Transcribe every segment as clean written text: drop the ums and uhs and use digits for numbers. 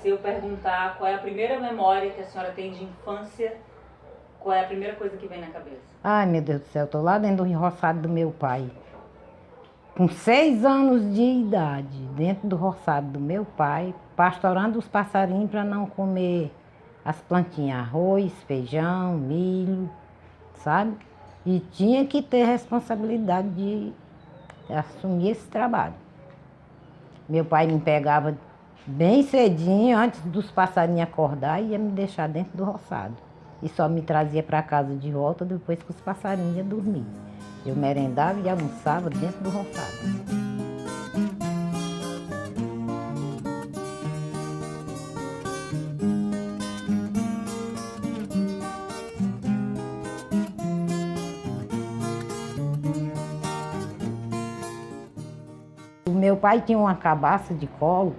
se eu perguntar qual é a primeira memória que a senhora tem de infância, qual é a primeira coisa que vem na cabeça? Ai, meu Deus do céu, eu tô lá dentro do roçado do meu pai. Com 6 anos de idade, dentro do roçado do meu pai, pastorando os passarinhos para não comer as plantinhas, arroz, feijão, milho, sabe? E tinha que ter responsabilidade de assumir esse trabalho. Meu pai me pegava bem cedinho, antes dos passarinhos acordar, e ia me deixar dentro do roçado. E só me trazia para casa de volta depois que os passarinhos iam dormir. Eu merendava e almoçava dentro do roçado. O meu pai tinha uma cabaça de colo,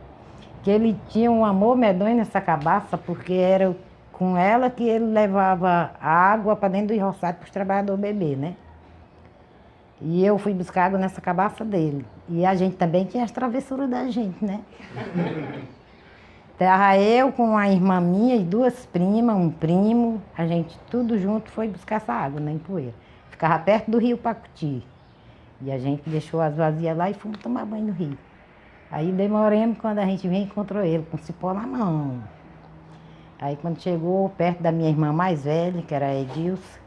que ele tinha um amor medonho nessa cabaça, porque era com ela que ele levava água para dentro do roçado para os trabalhadores beber, né? E eu fui buscar água nessa cabaça dele. E a gente também tinha as travessuras da gente, né? Tava eu com uma irmã minha e 2 primas, um primo, a gente tudo junto foi buscar essa água, né, em Poeira. Ficava perto do rio Pacuti. E a gente deixou as vasilhas lá e fomos tomar banho no rio. Aí demoramos, quando a gente veio, encontrou ele com cipó na mão. Aí quando chegou perto da minha irmã mais velha, que era a Edilson,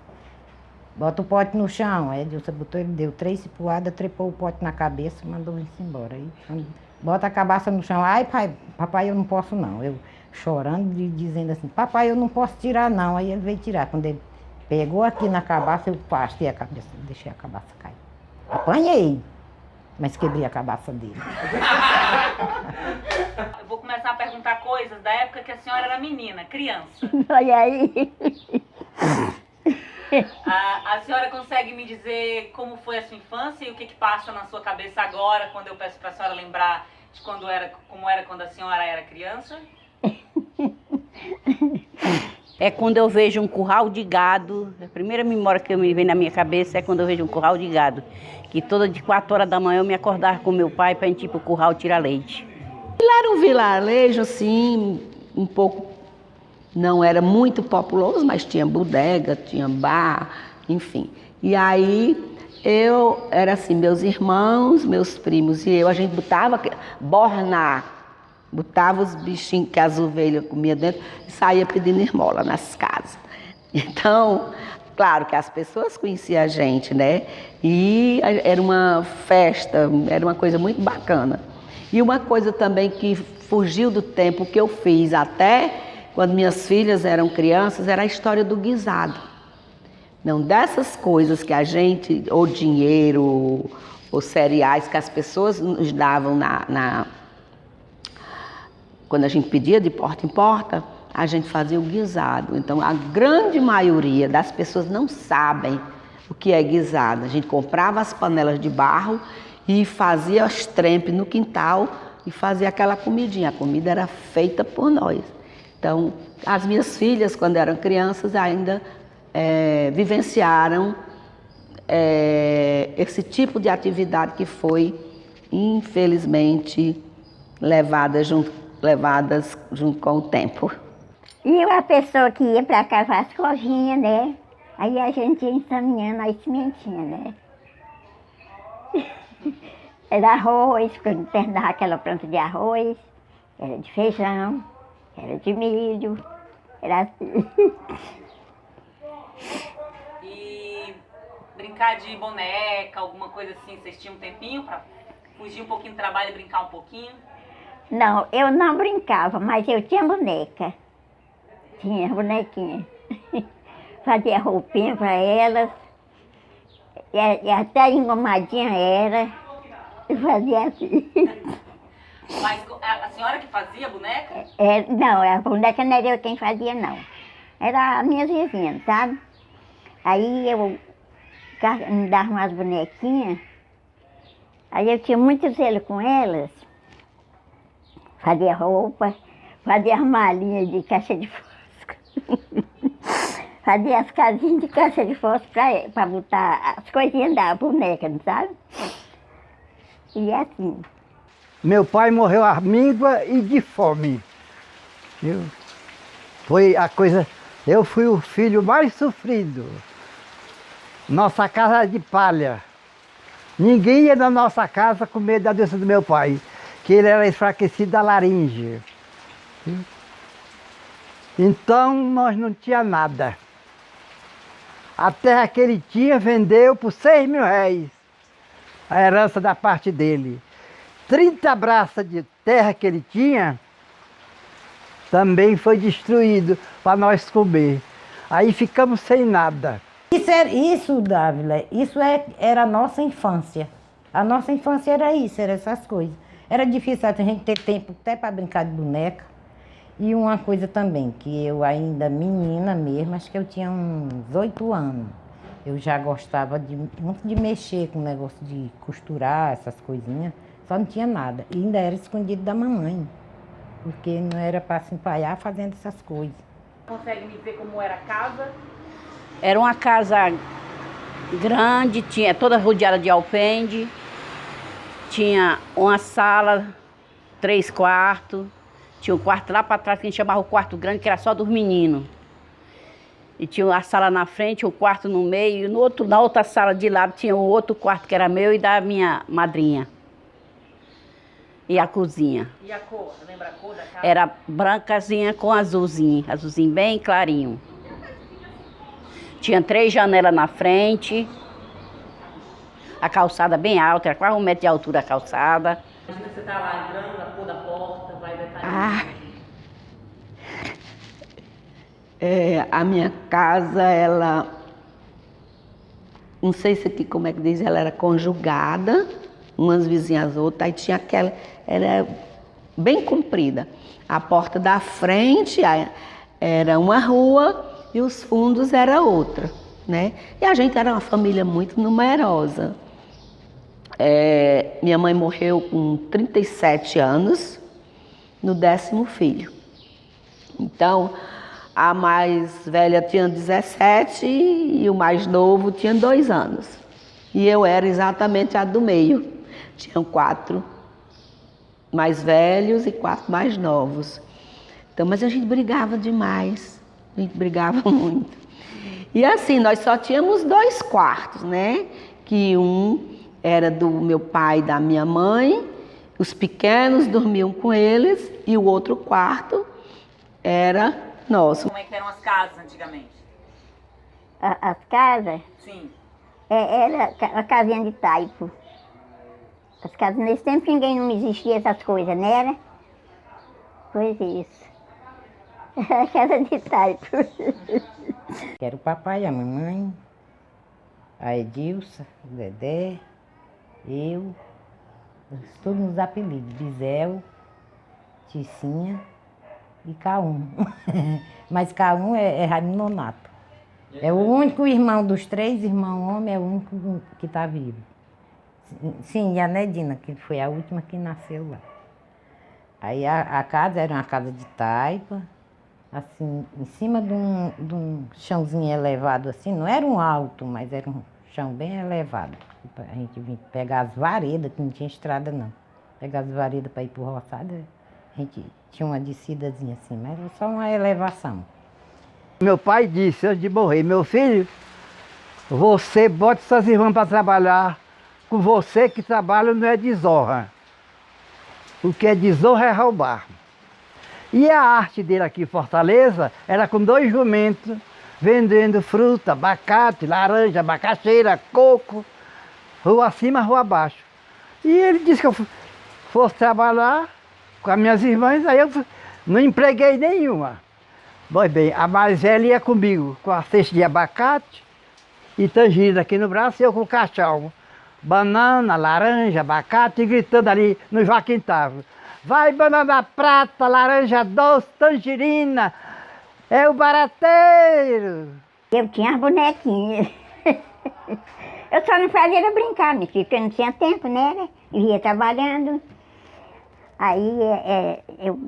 bota o pote no chão. A Edilson botou, ele deu 3 cipuadas, trepou o pote na cabeça e mandou ir embora. Aí, bota a cabaça no chão. Ai, pai, papai, eu não posso não. Eu chorando e dizendo assim, papai, eu não posso tirar não. Aí ele veio tirar. Quando ele pegou aqui na cabaça, eu pastei a cabeça, deixei a cabaça cair. Apanhei, mas quebrei a cabaça dele. Eu vou começar a perguntar coisas da época que a senhora era menina, criança. Olha aí. A senhora consegue me dizer como foi a sua infância e o que passa na sua cabeça agora, quando eu peço para a senhora lembrar de como era quando a senhora era criança? É quando eu vejo um curral de gado, a primeira memória que me vem na minha cabeça é quando eu vejo um curral de gado, que toda de 4 horas da manhã eu me acordava com meu pai para a gente ir pro curral tirar leite. Lá era um vilarejo, assim, um pouco, não era muito populoso, mas tinha bodega, tinha bar, enfim. E aí eu, era assim, meus irmãos, meus primos e eu, a gente botava bornar, botava os bichinhos que as ovelhas comiam dentro e saía pedindo esmola nas casas. Então, claro que as pessoas conheciam a gente, né? E era uma festa, era uma coisa muito bacana. E uma coisa também que fugiu do tempo que eu fiz até quando minhas filhas eram crianças, era a história do guisado. Não, dessas coisas que a gente, ou dinheiro, ou cereais que as pessoas nos davam quando a gente pedia de porta em porta, a gente fazia o guisado. Então, a grande maioria das pessoas não sabem o que é guisado. A gente comprava as panelas de barro e fazia as trempes no quintal e fazia aquela comidinha. A comida era feita por nós. Então, as minhas filhas, quando eram crianças, ainda vivenciaram esse tipo de atividade que foi, infelizmente, levadas junto com o tempo. E uma pessoa que ia para cavar as covinhas, né? Aí a gente ia encaminhando as sementinhas, né? Era arroz, quando terminava aquela planta de arroz, era de feijão, era de milho, era assim. E brincar de boneca, alguma coisa assim, vocês tinham um tempinho para fugir um pouquinho do trabalho e brincar um pouquinho? Não, eu não brincava, mas eu tinha boneca. Tinha bonequinha. Fazia roupinha para elas. E até engomadinha era. Eu fazia assim. Mas a senhora que fazia a boneca? Não, a boneca não era eu quem fazia, não. Era as minhas vizinhas, sabe? Aí eu me dava umas bonequinhas. Aí eu tinha muito zelo com elas. Fazia roupa, fazia as malinhas de caixa de fósforo. Fazia as casinhas de caixa de fósforo para botar as coisinhas da boneca, não sabe? E assim. Meu pai morreu à míngua e de fome. viu? Foi a coisa... Eu fui o filho mais sofrido. Nossa casa era de palha. Ninguém ia na nossa casa com medo da doença do meu pai, que ele era enfraquecido da laringe. Viu? Então nós não tinha nada. A terra que ele tinha vendeu por 6 mil réis, a herança da parte dele. 30 braças de terra que ele tinha também foi destruído para nós comer. Aí ficamos sem nada. Isso, Dávila, era a nossa infância. A nossa infância era isso, era essas coisas. Era difícil a gente ter tempo até para brincar de boneca. E uma coisa também, que eu ainda menina mesmo, acho que eu tinha uns 8 anos. Eu já gostava muito de mexer com o negócio de costurar, essas coisinhas. Só não tinha nada. E ainda era escondido da mamãe. Porque não era para se empalhar fazendo essas coisas. Consegue me dizer como era a casa? Era uma casa grande, tinha toda rodeada de alpendre, tinha uma sala, 3 quartos, tinha um quarto lá para trás que a gente chamava o quarto grande, que era só dos meninos. E tinha a sala na frente, o quarto no meio, e na outra sala de lado tinha o outro quarto que era meu e da minha madrinha. E a cozinha. E a cor? Lembra a cor da casa? Era brancazinha com azulzinho bem clarinho. Tinha 3 janelas na frente, a calçada bem alta, era quase 1 metro de altura a calçada. Imagina você tá lá entrando, a cor da porta, vai detalhar. A minha casa, ela... Não sei se aqui, como é que diz, ela era conjugada, umas vizinhas às outras, aí tinha aquela... Era bem comprida. A porta da frente era uma rua e os fundos era outra, né? E a gente era uma família muito numerosa. Minha mãe morreu com 37 anos, no 10º filho. Então, a mais velha tinha 17 e o mais novo tinha 2 anos. E eu era exatamente a do meio. Tinham 4 mais velhos e 4 mais novos. Então, mas a gente brigava demais. A gente brigava muito. E assim, nós só tínhamos 2 quartos, né? Que um era do meu pai e da minha mãe, os pequenos dormiam com eles, e o outro quarto era nosso. Como é que eram as casas antigamente? As casas, Sim. era a casinha de taipo. As casas, nesse tempo ninguém não existia essas coisas, né? Era? Pois isso. A casa de taipo. Que era o papai, a mamãe, a Edilça, o Dedé, eu, todos nos apelidos, Bisel, Ticinha e K1. Mas K1 é Raimundo Nonato. É o único irmão dos 3 irmãos homens, é o único que está vivo. Sim, e a Nedina, que foi a última que nasceu lá. Aí a casa era uma casa de taipa, assim, em cima de um chãozinho elevado assim, não era um alto, mas era um chão bem elevado. A gente vinha pegar as varedas, que não tinha estrada não. Pegar as varedas para ir para o roçado, a gente tinha uma descidazinha assim, mas era só uma elevação. Meu pai disse antes de morrer, meu filho, você bote suas irmãs para trabalhar, com você que trabalha não é desonra. O que é desonra é roubar. E a arte dele aqui em Fortaleza era com 2 jumentos, vendendo fruta, abacate, laranja, macaxeira, coco, rua acima, rua abaixo. E ele disse que eu fosse trabalhar com as minhas irmãs, aí eu não empreguei nenhuma. Pois bem, a mais velha ia comigo, com a cesta de abacate e tangerina aqui no braço, e eu com o caixão. Banana, laranja, abacate, e gritando ali no Joaquim Távora. Vai banana prata, laranja doce, tangerina, é o barateiro. Eu tinha as bonequinhas. Eu só não fazia era brincar, minha filha, porque eu não tinha tempo, né? Eu ia trabalhando. Aí eu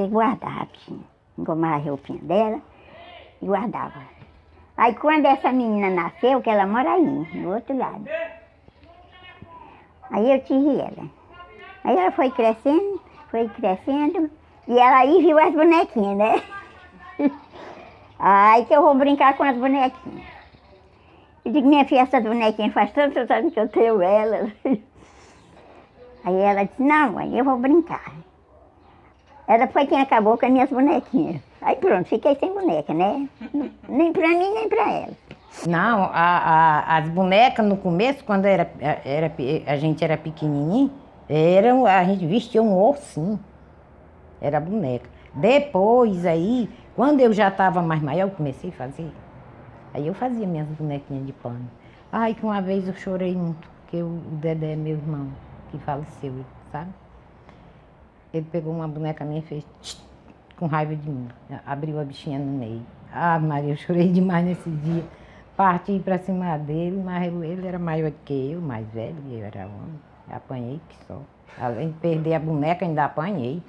guardava, assim, engomava a roupinha dela e guardava. Aí quando essa menina nasceu, que ela mora aí, do outro lado. Aí eu tive ela. Aí ela foi crescendo, E ela aí viu as bonequinhas, né? Aí que eu vou brincar com as bonequinhas. Eu digo, minha filha, essas bonequinhas faz tantos anos que eu tenho elas. Aí ela disse, não, mãe, eu vou brincar. Ela foi quem acabou com as minhas bonequinhas. Aí pronto, fiquei sem boneca, né? Nem pra mim, nem pra ela. Não, as bonecas no começo, quando a gente era pequenininho, a gente vestia um ursinho. Era boneca. Depois aí, quando eu já estava mais maior, eu comecei a fazer. Aí eu fazia minhas bonequinhas de pano. Ai, que uma vez eu chorei muito, porque o Dedé, meu irmão, que faleceu, sabe? Ele pegou uma boneca minha e fez tch, com raiva de mim. Abriu a bichinha no meio. Ah, Maria, eu chorei demais nesse dia. Parti pra cima dele, mas ele era maior que eu, mais velho, e eu era homem. Apanhei que só. Além de perder a boneca, ainda apanhei.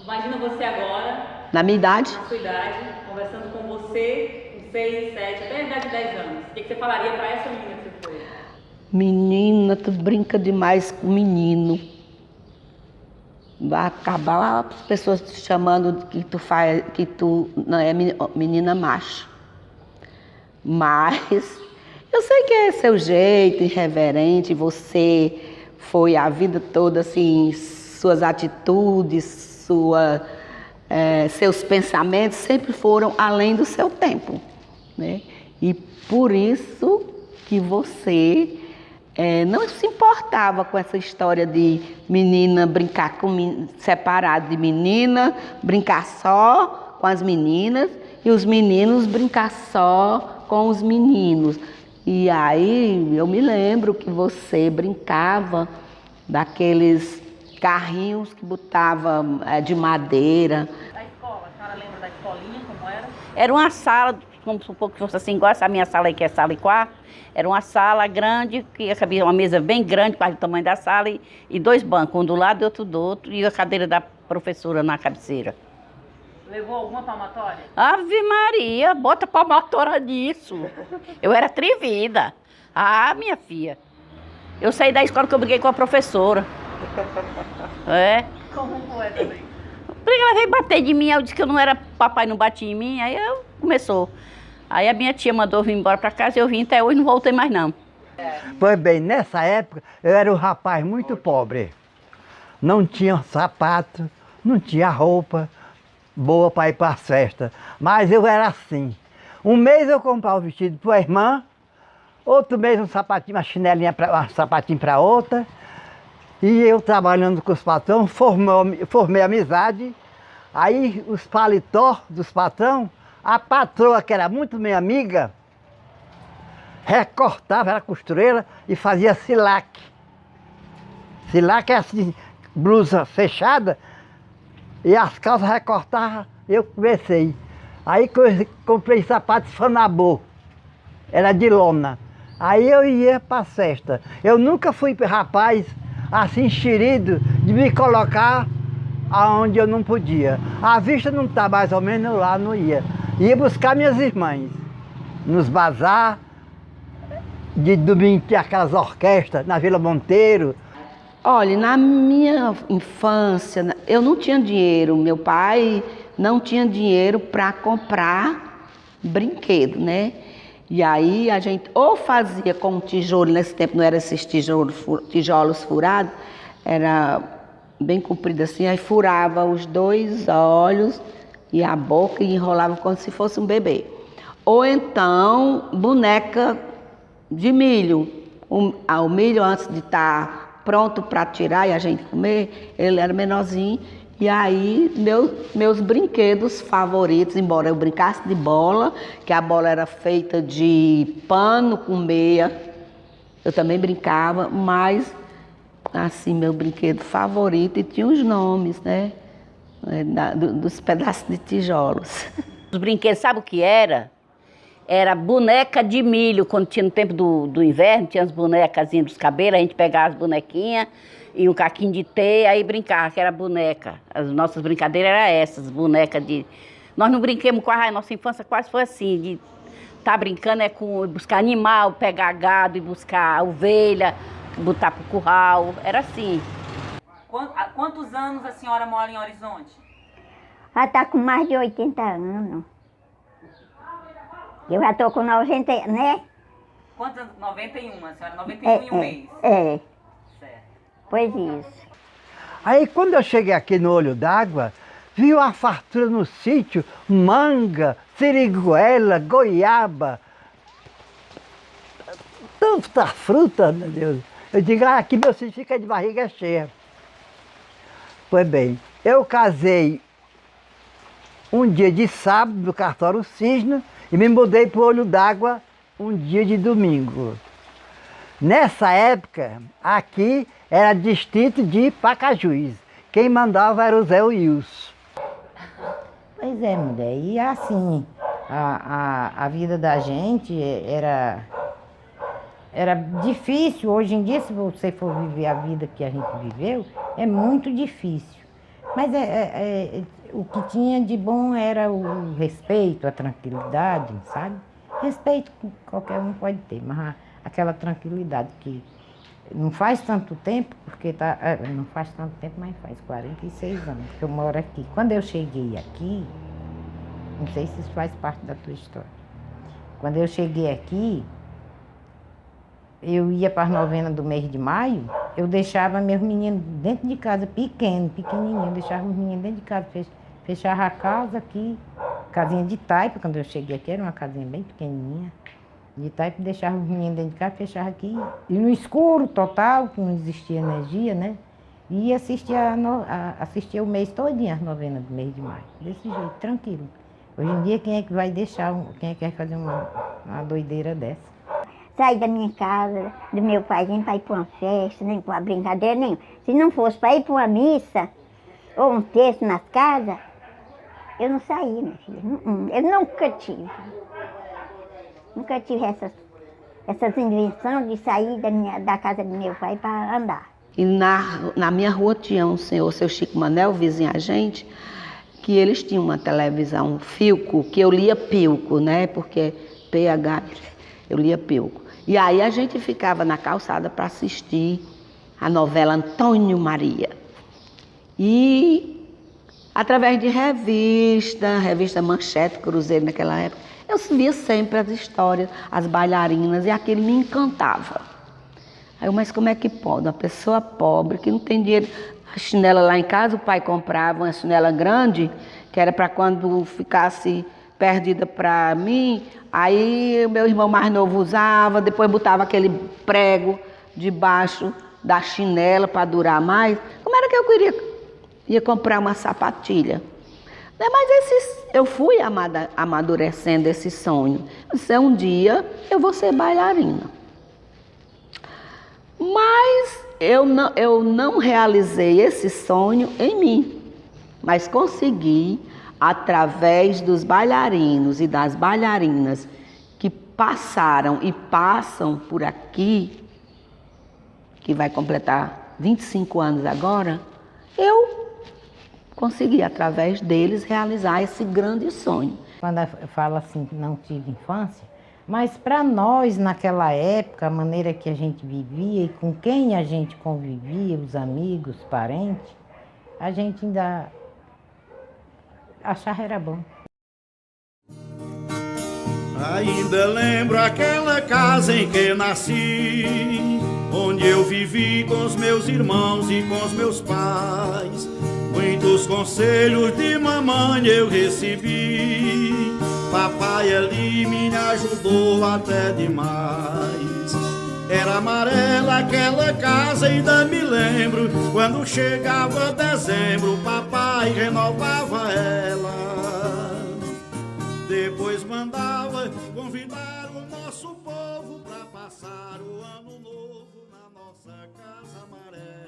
Imagina você agora, Na minha idade, na sua idade, conversando com você, com 6, 7, até a idade de 10 anos. O que você falaria para essa menina que você foi? menina, tu brinca demais com menino. Vai acabar as pessoas te chamando que tu não é menina macho. Mas eu sei que é seu jeito irreverente, você foi a vida toda assim, suas atitudes, seus pensamentos sempre foram além do seu tempo, né? E por isso que você não se importava com essa história de menina brincar separado de menina, brincar só com as meninas e os meninos brincar só com os meninos. E aí eu me lembro que você brincava daqueles carrinhos que botava de madeira. Da escola, a senhora lembra da escolinha, como era? Era uma sala, vamos supor que fosse assim, igual essa minha sala aí, que é sala e quarto. Era uma sala grande, que cabia uma mesa bem grande, quase do tamanho da sala, e 2 bancos, um do lado e outro do outro, e a cadeira da professora na cabeceira. Levou alguma palmatória? Ave Maria, bota palmatória nisso. Eu era atrevida. Ah, minha filha. Eu saí da escola que eu briguei com a professora. Como foi também? Ela veio bater de mim, eu disse que eu não era, papai não batia em mim, aí começou. Aí a minha tia mandou vir embora para casa, eu vim até hoje, não voltei mais não. Pois bem, nessa época eu era um rapaz muito pobre. Não tinha sapato, não tinha roupa boa para ir para a festa. Mas eu era assim. Um mês eu comprava o vestido para a irmã, outro mês um sapatinho, uma chinelinha, um sapatinho para outra. E eu trabalhando com os patrões, formei amizade. Aí os paletó dos patrões, a patroa, que era muito minha amiga, recortava, era costureira e fazia silac. Silac é assim, blusa fechada, e as calças recortava, eu comecei. Aí comprei sapatos Fanabô, era de lona. Aí eu ia para a festa. Eu nunca fui rapaz assim enxerido de me colocar aonde eu não podia. A vista não está mais ou menos lá, não ia. Ia buscar minhas irmãs nos bazar. De domingo tinha aquelas orquestras na Vila Monteiro. Olha, na minha infância, eu não tinha dinheiro. Meu pai não tinha dinheiro para comprar brinquedo, né? E aí a gente ou fazia com tijolo, nesse tempo não era esses tijolos furados, era bem comprido assim, aí furava os 2 olhos e a boca e enrolava como se fosse um bebê. Ou então boneca de milho. O milho antes de estar pronto para tirar e a gente comer, ele era menorzinho. E aí meus brinquedos favoritos, embora eu brincasse de bola, que a bola era feita de pano com meia, eu também brincava, mas assim, meu brinquedo favorito, e tinha os nomes, né? Dos pedaços de tijolos. Os brinquedos, sabe o que era? Era boneca de milho, quando tinha no tempo do inverno, tinha as bonecazinhas dos cabelos, a gente pegava as bonequinhas e um caquinho de teia, aí brincava, que era boneca. As nossas brincadeiras eram essas, bonecas de... Nós não brinquemos quase, a nossa infância quase foi assim, de estar brincando com buscar animal, pegar gado e buscar ovelha, botar pro curral, era assim. Há quantos anos a senhora mora em Horizonte? Já está com mais de 80 anos. Eu já estou com 90, né? Quantos anos? 91, a senhora? 91 e um mês. É, Certo. pois isso. Aí quando eu cheguei aqui no Olho d'Água, vi uma fartura no sítio, manga, siriguela, goiaba, tanta fruta, meu Deus. Eu digo, aqui meu sítio fica de barriga cheia. Pois bem, eu casei um dia de sábado no cartório Cisne e me mudei para o Olho d'Água um dia de domingo. Nessa época, aqui era distrito de Pacajus. Quem mandava era o Zé Wilson. Pois é, mulher, e assim, a vida da gente era difícil. Hoje em dia, se você for viver a vida que a gente viveu, é muito difícil. Mas o que tinha de bom era o respeito, a tranquilidade, sabe? Respeito qualquer um pode ter, mas aquela tranquilidade que não faz tanto tempo, porque não faz tanto tempo, mas faz 46 anos que eu moro aqui. Quando eu cheguei aqui, não sei se isso faz parte da tua história. Quando eu cheguei aqui, eu ia para as novenas do mês de maio, eu deixava meus meninos dentro de casa, pequenininho, eu deixava os meninos dentro de casa, fechava a casa aqui, casinha de taipa. Quando eu cheguei aqui era uma casinha bem pequenininha, de taipa, deixava os meninos dentro de casa, fechava aqui, e no escuro total, que não existia energia, né? E assistia o mês todinho as novenas do mês de maio, desse jeito, tranquilo. Hoje em dia, quem é que vai deixar, quem é que vai fazer uma doideira dessa? Saí da minha casa, do meu pai, nem para ir para uma festa, nem para uma brincadeira nenhuma. Se não fosse para ir para uma missa ou um texto nas casas, eu não saía, minha filha. Eu nunca tive. Nunca tive essas invenções de sair da casa do meu pai para andar. E na minha rua tinha um senhor, seu Chico Manel, vizinho a gente, que eles tinham uma televisão Philco, que eu lia Pilco, né? Porque PH, eu lia Pilco. E aí a gente ficava na calçada para assistir a novela Antônio Maria. E através de revista Manchete, Cruzeiro naquela época, eu via sempre as histórias, as bailarinas, e aquilo me encantava. Aí eu, mas como é que pode? Uma pessoa pobre, que não tem dinheiro. A chinela lá em casa, o pai comprava uma chinela grande, que era para quando ficasse perdida para mim, aí o meu irmão mais novo usava, depois botava aquele prego debaixo da chinela para durar mais. Como era que eu ia comprar uma sapatilha? Mas eu fui amadurecendo esse sonho. Eu disse, um dia eu vou ser bailarina. Mas eu não realizei esse sonho em mim, mas consegui, através dos bailarinos e das bailarinas que passaram e passam por aqui, que vai completar 25 anos agora, eu consegui, através deles, realizar esse grande sonho. Quando eu falo assim que não tive infância, mas para nós, naquela época, a maneira que a gente vivia e com quem a gente convivia, os amigos, os parentes, a gente ainda achava era bom. Ainda lembro aquela casa em que nasci, onde eu vivi com os meus irmãos e com os meus pais. Muitos conselhos de mamãe eu recebi, papai ali me ajudou até demais. Era amarela aquela casa, ainda me lembro, quando chegava dezembro, papai renovava ela. Depois mandava convidar o nosso povo para passar o ano novo na nossa casa amarela.